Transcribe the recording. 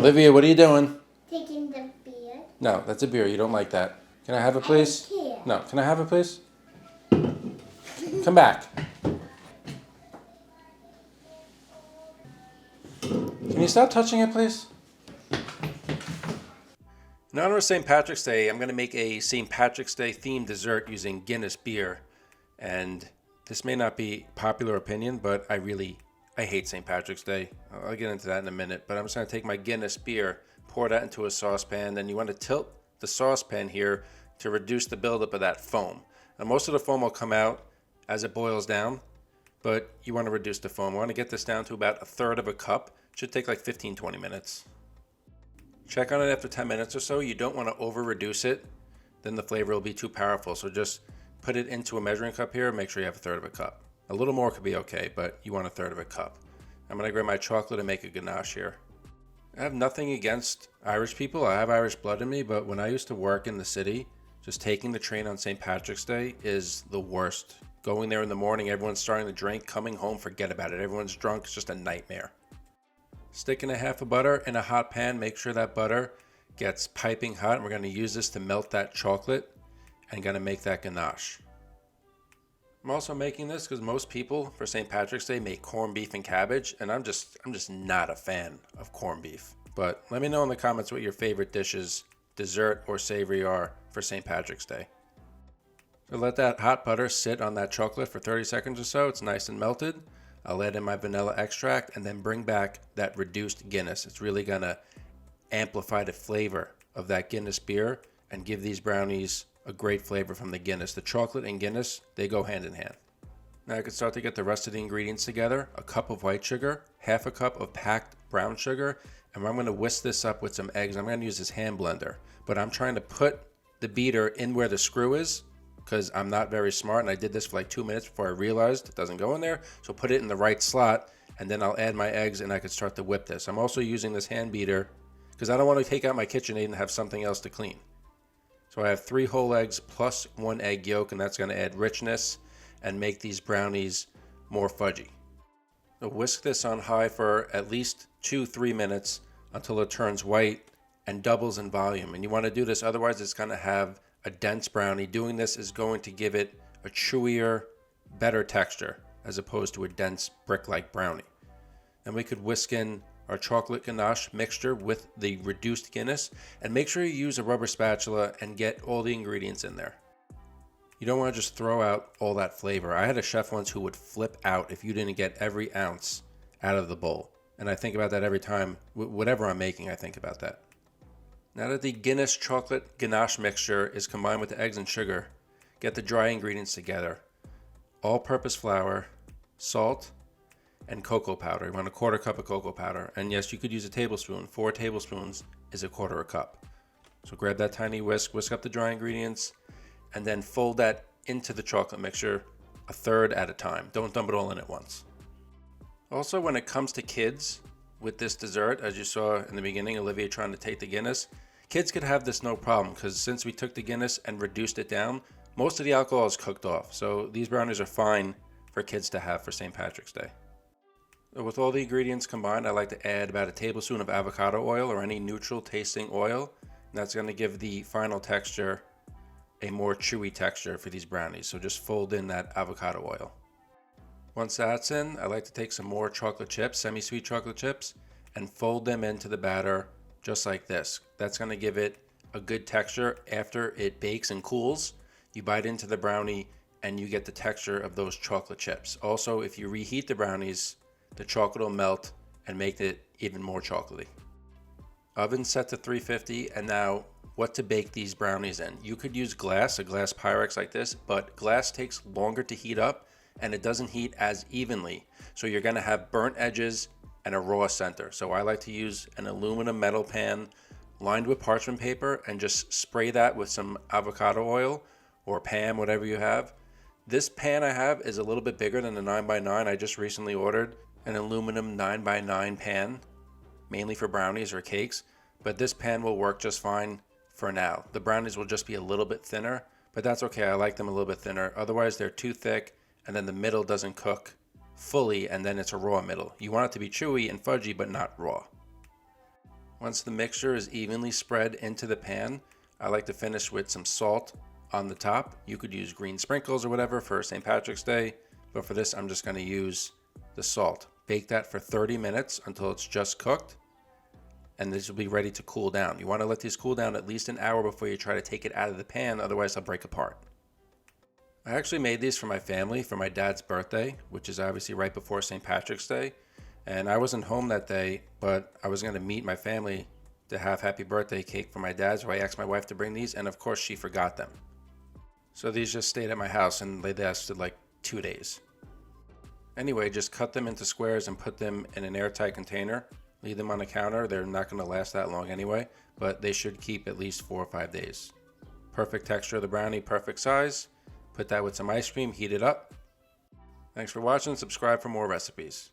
Olivia, what are you doing? Taking the beer. No, that's a beer. You don't like that. Can I have it, please? I don't care. No, can I have it, please? Come back. Can you stop touching it, please? In honor of St. Patrick's Day, I'm going to make a St. Patrick's Day themed dessert using Guinness Beer. And this may not be popular opinion, but I hate St. Patrick's Day. I'll get into that in a minute. But I'm just going to take my Guinness Beer, pour that into a saucepan. Then you want to tilt the saucepan here to reduce the buildup of that foam. Now, most of the foam will come out as it boils down, but you want to reduce the foam. We want to get this down to about 1/3 of a cup. It should take like 15-20 minutes. Check on it after 10 minutes or so. You don't want to over reduce it, then the flavor will be too powerful. So just put it into a measuring cup here and make sure you have 1/3 of a cup. A little more could be okay, but you want 1/3 of a cup. I'm going to grab my chocolate and make a ganache here. I have nothing against Irish people. I have Irish blood in me, but when I used to work in the city, just taking the train on St. Patrick's Day is the worst. Going there in the morning, everyone's starting to drink. Coming home, forget about it. Everyone's drunk. It's just a nightmare. Stick in a half of butter in a hot pan. Make sure that butter gets piping hot. And we're going to use this to melt that chocolate and going to make that ganache. I'm also making this because most people for St. Patrick's Day make corned beef and cabbage, and I'm just not a fan of corned beef. But let me know in the comments what your favorite dishes, dessert or savory, are for St. Patrick's Day. So let that hot butter sit on that chocolate for 30 seconds or so. It's nice and melted. I'll add in my vanilla extract and then bring back that reduced Guinness. It's really gonna amplify the flavor of that Guinness beer and give these brownies a great flavor from the Guinness. The chocolate and Guinness, they go hand in hand. Now I can start to get the rest of the ingredients together. A cup of white sugar, half a cup of packed brown sugar, and I'm gonna whisk this up with some eggs. I'm gonna use this hand blender, but I'm trying to put the beater in where the screw is because I'm not very smart, and I did this for like 2 minutes before I realized it doesn't go in there. So put it in the right slot, and then I'll add my eggs and I can start to whip this. I'm also using this hand beater because I don't want to take out my KitchenAid and have something else to clean. So I have 3 whole eggs plus 1 egg yolk, and that's going to add richness and make these brownies more fudgy. So whisk this on high for at least 2-3 minutes until it turns white and doubles in volume. And you want to do this, otherwise it's going to have a dense brownie. Doing this is going to give it a chewier, better texture as opposed to a dense brick-like brownie. And we could whisk in our chocolate ganache mixture with the reduced Guinness, and make sure you use a rubber spatula and get all the ingredients in there. You don't want to just throw out all that flavor. I had a chef once who would flip out if you didn't get every ounce out of the bowl. And I think about that every time, whatever I'm making, I think about that. Now that the Guinness chocolate ganache mixture is combined with the eggs and sugar, get the dry ingredients together. All-purpose flour, salt, and cocoa powder. You want 1/4 cup of cocoa powder. And yes, you could use a tablespoon. 4 tablespoons is 1/4 cup. So grab that tiny whisk up the dry ingredients, and then fold that into the chocolate mixture 1/3 at a time. Don't dump it all in at once. Also, when it comes to kids with this dessert, as you saw in the beginning, Olivia trying to take the Guinness, kids could have this no problem because since we took the Guinness and reduced it down, most of the alcohol is cooked off. So these brownies are fine for kids to have for St. Patrick's Day. With all the ingredients combined, I like to add about 1 tablespoon of avocado oil or any neutral tasting oil. And that's going to give the final texture a more chewy texture for these brownies. So just fold in that avocado oil. Once that's in, I like to take some more chocolate chips, semi-sweet chocolate chips, and fold them into the batter just like this. That's going to give it a good texture. After it bakes and cools, you bite into the brownie and you get the texture of those chocolate chips. Also, if you reheat the brownies, the chocolate will melt and make it even more chocolatey. Oven set to 350, and now what to bake these brownies in. You could use glass, a glass Pyrex like this, but glass takes longer to heat up and it doesn't heat as evenly. So you're gonna have burnt edges and a raw center. So I like to use an aluminum metal pan lined with parchment paper and just spray that with some avocado oil or Pam, whatever you have. This pan I have is a little bit bigger than the 9x9. I just recently ordered an aluminum 9x9 pan, mainly for brownies or cakes, but this pan will work just fine for now. The brownies will just be a little bit thinner, but that's okay. I like them a little bit thinner. Otherwise, they're too thick, and then the middle doesn't cook fully, and then it's a raw middle. You want it to be chewy and fudgy, but not raw. Once the mixture is evenly spread into the pan, I like to finish with some salt on the top. You could use green sprinkles or whatever for St. Patrick's Day, but for this I'm just going to use the salt. Bake that for 30 minutes until it's just cooked, and this will be ready to cool down. You want to let these cool down at least an hour before you try to take it out of the pan, otherwise they'll break apart. I actually made these for my family for my dad's birthday, which is obviously right before St. Patrick's Day. And I wasn't home that day, but I was going to meet my family to have happy birthday cake for my dad, so I asked my wife to bring these, and of course she forgot them. So these just stayed at my house and they lasted like 2 days. Anyway, just cut them into squares and put them in an airtight container. Leave them on the counter. They're not going to last that long anyway, but they should keep at least 4 or 5 days. Perfect texture of the brownie, perfect size. Put that with some ice cream, heat it up. Thanks for watching. Subscribe for more recipes.